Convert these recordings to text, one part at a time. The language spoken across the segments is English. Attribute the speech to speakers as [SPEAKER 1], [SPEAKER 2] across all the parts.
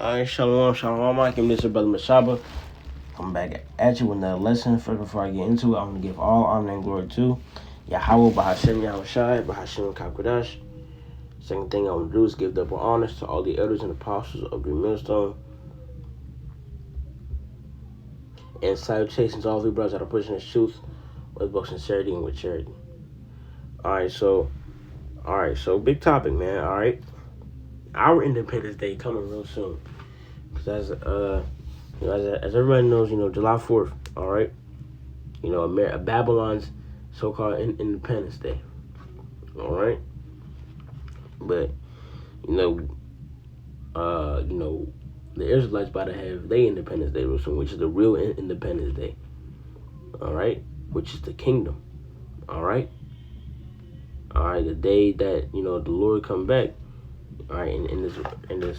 [SPEAKER 1] Alright, shalom, shalom. I am Mr. Brother Mashaba. I'm back at you with another lesson. First, before I get into it, I'm going to give all honor and glory to Yahweh, Bahashem, Yahushai, Bahashem, Kakwadash. Second thing I want to do is give double honors to all the elders and apostles of Green Millstone. And salutations to all the brothers that are pushing the truth with both sincerity and with charity. Alright, so big topic, man. Alright. Our Independence Day coming real soon. Because as everybody knows, July 4th, all right? Babylon's so-called Independence Day, all right? But, the Israelites about to have their Independence Day real soon, which is the real Independence Day, all right? Which is the kingdom, all right? All right, the day that, the Lord come back, all right, and this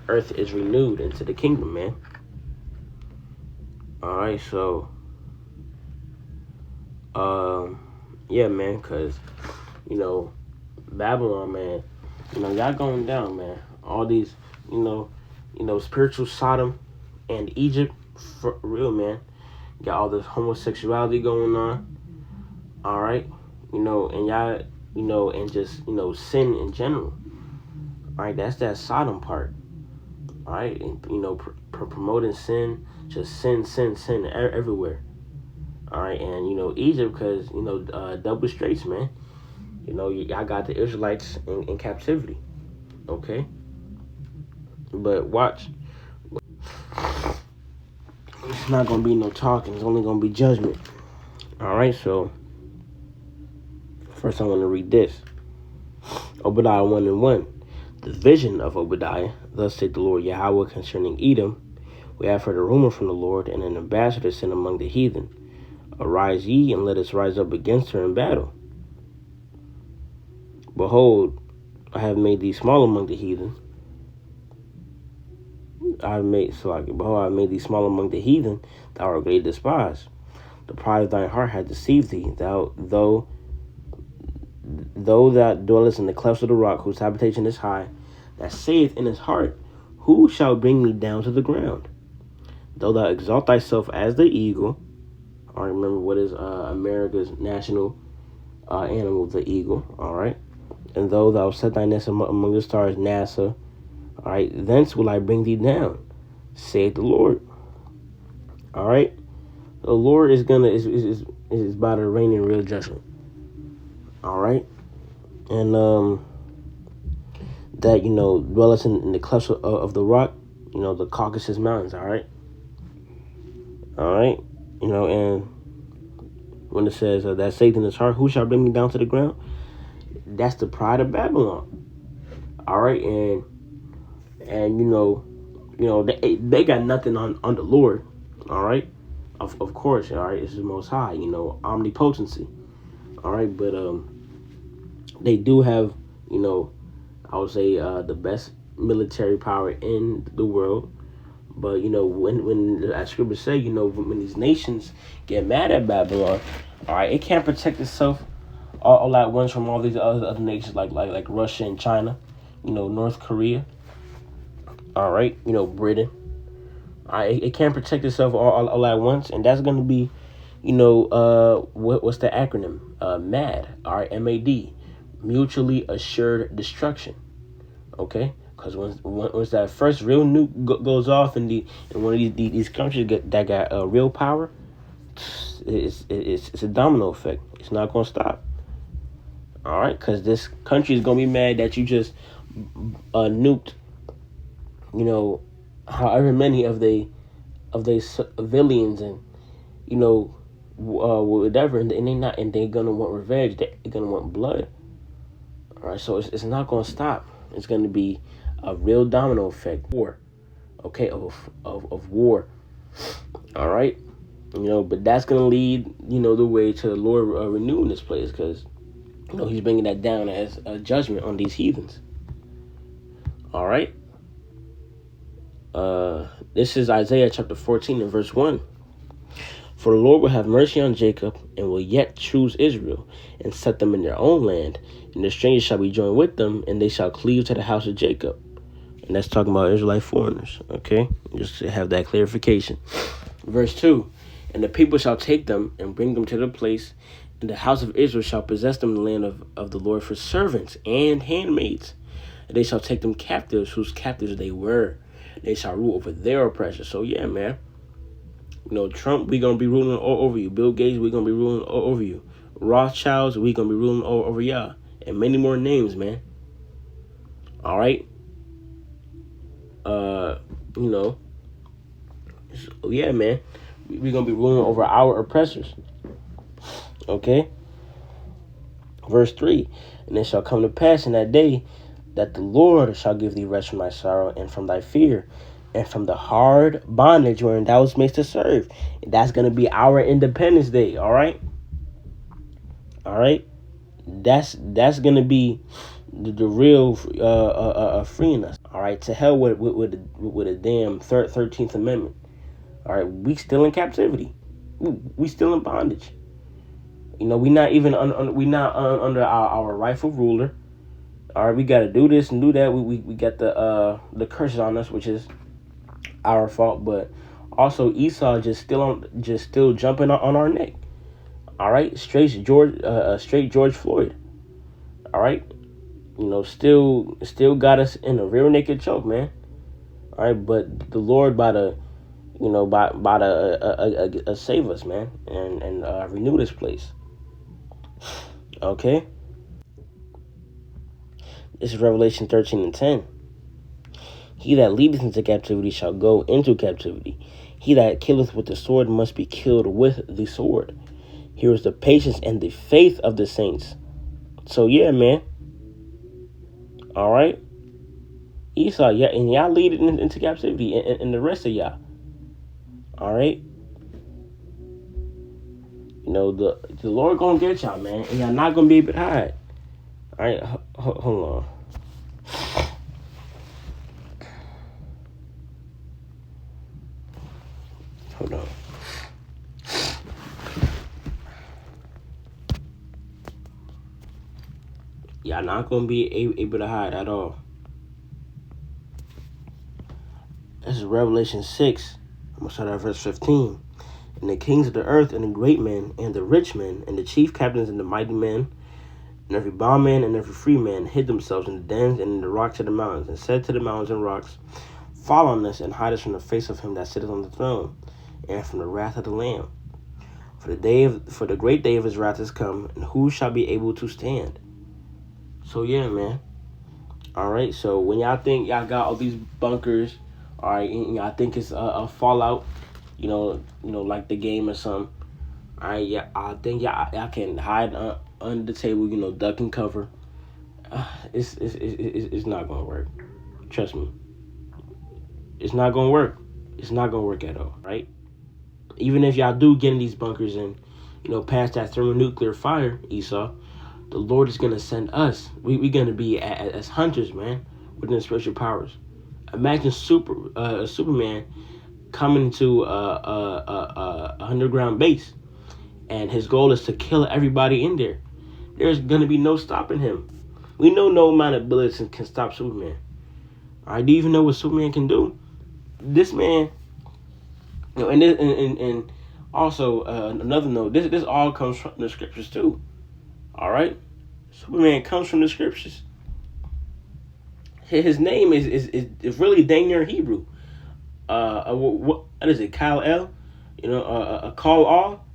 [SPEAKER 1] earth is renewed into the kingdom, man. All right, so, yeah, man, because, Babylon, man, y'all going down, man. All these, spiritual Sodom and Egypt, for real, man. Got all this homosexuality going on, all right, and y'all, and just, sin in general. All right, that's that Sodom part. All right, and promoting sin, just sin everywhere. All right, and Egypt, because double straights, man. Y'all got the Israelites in captivity. Okay, but watch. It's not gonna be no talking. It's only gonna be judgment. All right, so first I want to read this. Obadiah 1:1. The vision of Obadiah, thus saith the Lord Yahweh concerning Edom. We have heard a rumor from the Lord, and an ambassador sent among the heathen. Arise ye, and let us rise up against her in battle. Behold, I have made thee small among the heathen. Behold, I have made thee small among the heathen, thou art greatly despised. The pride of thine heart hath deceived thee, though thou dwellest in the clefts of the rock, whose habitation is high, that saith in his heart, who shall bring me down to the ground? Though thou exalt thyself as the eagle, I remember what is America's national animal, the eagle, all right? And though thou set thy nest among the stars, NASA, all right, thence will I bring thee down, saith the Lord. All right? The Lord is about to reign in real judgment. All right, and that dwelleth in the clefts of the rock, the Caucasus Mountains. All right, and when it says that saith in his heart, who shall bring me down to the ground? That's the pride of Babylon. All right, and they got nothing on the Lord. All right, of course. All right, it's the Most High. Omnipotency. All right, but they do have, I would say the best military power in the world. But when the scriptures say, when these nations get mad at Babylon, all right, it can't protect itself all at once from all these other nations like Russia and China, North Korea. All right, Britain. All right, it can't protect itself all at once, and that's gonna be, what's the acronym? MAD. All right, MAD. Mutually assured destruction. Okay, because once that first real nuke goes off in one of these countries that got real power, it's a domino effect. It's not gonna stop. All right, because this country is gonna be mad that you just nuked, however many of they civilians and whatever, and they're gonna want revenge. They're gonna want blood. All right, so it's not gonna stop. It's gonna be a real domino effect. War, okay, of war. All right, but that's gonna lead the way to the Lord renewing this place, because He's bringing that down as a judgment on these heathens. All right. This is Isaiah chapter 14 and verse 1. For the Lord will have mercy on Jacob, and will yet choose Israel, and set them in their own land. And the strangers shall be joined with them, and they shall cleave to the house of Jacob. And that's talking about Israelite foreigners. Okay, just to have that clarification. Verse 2, and the people shall take them and bring them to the place, and the house of Israel shall possess them in the land of the Lord for servants and handmaids. And they shall take them captives, whose captives they were. They shall rule over their oppressor. So yeah, man. Trump, we gonna be ruling over you. Bill Gates, we gonna be ruling over you. Rothschilds, we gonna be ruling over y'all. And many more names, man. All right. So yeah, man. We gonna be ruling over our oppressors. Okay. Verse 3, and it shall come to pass in that day that the Lord shall give thee rest from thy sorrow and from thy fear and from the hard bondage wherein thou was made to serve. And that's going to be our Independence Day, all right? All right? That's going to be the real freeing us, all right? To hell with a damn 13th Amendment. All right, we still in captivity. We still in bondage. We not even under our rightful ruler. All right, we got to do this and do that. We got the curses on us, which is our fault. But also Esau just still jumping on our neck. All right, straight George Floyd. All right, still got us in a rear naked choke, man. All right, but the Lord by to save us, man, and renew this place. Okay. This is Revelation 13:10. He that leadeth into captivity shall go into captivity. He that killeth with the sword must be killed with the sword. Here is the patience and the faith of the saints. So yeah, man. All right. Esau, yeah, and y'all lead it into captivity, and the rest of y'all. All right. The Lord gonna get y'all, man, and y'all not gonna be able to hide. All right, hold on. Hold on. Y'all not gonna be able to hide at all. This is Revelation 6. I'm gonna start at verse 15. And the kings of the earth, and the great men, and the rich men, and the chief captains, and the mighty men, and every bondman and every free man hid themselves in the dens and in the rocks of the mountains, and said to the mountains and rocks, fall on us, and hide us from the face of him that sitteth on the throne, and from the wrath of the Lamb. For the great day of his wrath is come, and who shall be able to stand? So yeah, man. All right. So when y'all think y'all got all these bunkers, all right, and y'all think it's a Fallout, like the game or something. All right, yeah, I think y'all can hide under the table, duck and cover. It's not gonna work. Trust me. It's not gonna work. It's not gonna work at all, right? Even if y'all do get in these bunkers and pass that thermonuclear fire, Esau, the Lord is gonna send us. We gonna be as hunters, man, within the spiritual powers. Imagine Superman coming to a underground base, and his goal is to kill everybody in there. There's gonna be no stopping him. We know no amount of bullets can stop Superman. All right, do you even know what Superman can do? This man, and also another note. This all comes from the scriptures too. All right, Superman comes from the scriptures. His name is really dang near Hebrew. What is it? Kal El, a call all.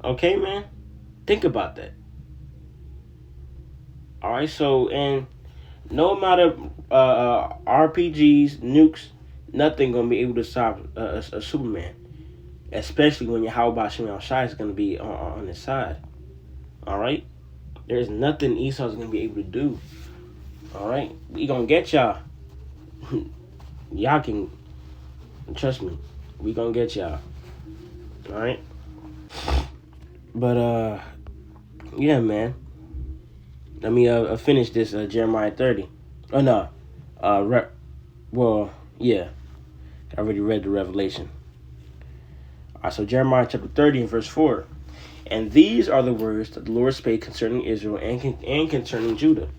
[SPEAKER 1] Okay, man, think about that. All right, so and no amount of RPGs, nukes, nothing gonna be able to stop a Superman, especially when your Yahweh Shem Shai is gonna be on his side. All right, there's nothing Esau's gonna be able to do. All right, we gonna get y'all. Y'all can trust me. We gonna get y'all. All right, but yeah, man. Let me finish this Jeremiah 30. Oh no, yeah, I already read the Revelation. All right, so Jeremiah chapter 30 and verse 4. And these are the words that the Lord spake concerning Israel and concerning Judah.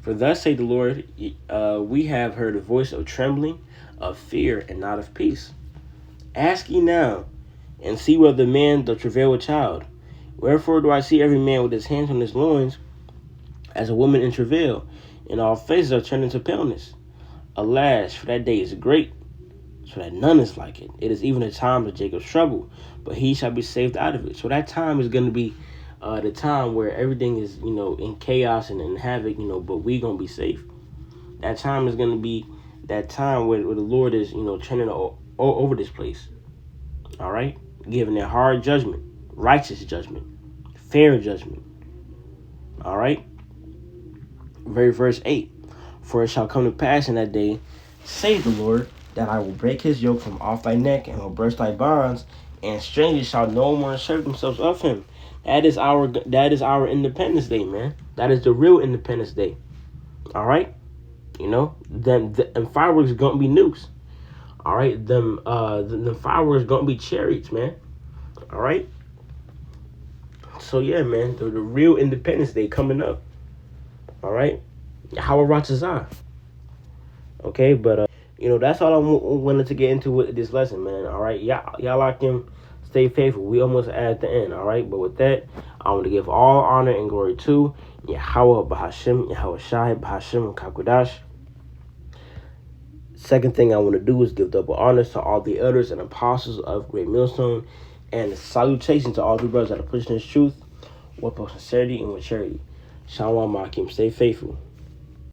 [SPEAKER 1] For thus say the Lord, we have heard a voice of trembling, of fear, and not of peace. Ask ye now, and see whether the man doth travail a child. Wherefore do I see every man with his hands on his loins, as a woman in travail, and all faces are turned into paleness. Alas, for that day is great, so that none is like it. It is even a time of Jacob's trouble, but he shall be saved out of it. So that time is going to be the time where everything is, in chaos and in havoc, but we going to be safe. That time is going to be that time where the Lord is, turning over this place. All right? Giving a hard judgment, righteous judgment, fair judgment. All right? Very verse 8. For it shall come to pass in that day, saith the Lord, that I will break his yoke from off thy neck, and will burst thy bonds, and strangers shall no more serve themselves of him. That is our Independence Day, man. That is the real Independence Day. All right, them fireworks gonna be nukes. All right, them fireworks gonna be chariots, man. All right. So yeah, man, the real Independence Day coming up. All right, Howard Ratazar. Okay, but that's all I wanted to get into with this lesson, man. All right, y'all locked in. Stay faithful. We almost at the end. All right, but with that, I want to give all honor and glory to Yahweh Bahashim, Yahweh Shai Bahashim Kakudash. Second thing I want to do is give double honors to all the elders and apostles of Great Millstone, and salutation to all the brothers that are pushing this truth with sincerity and with charity. Shalom, Makim. Stay faithful.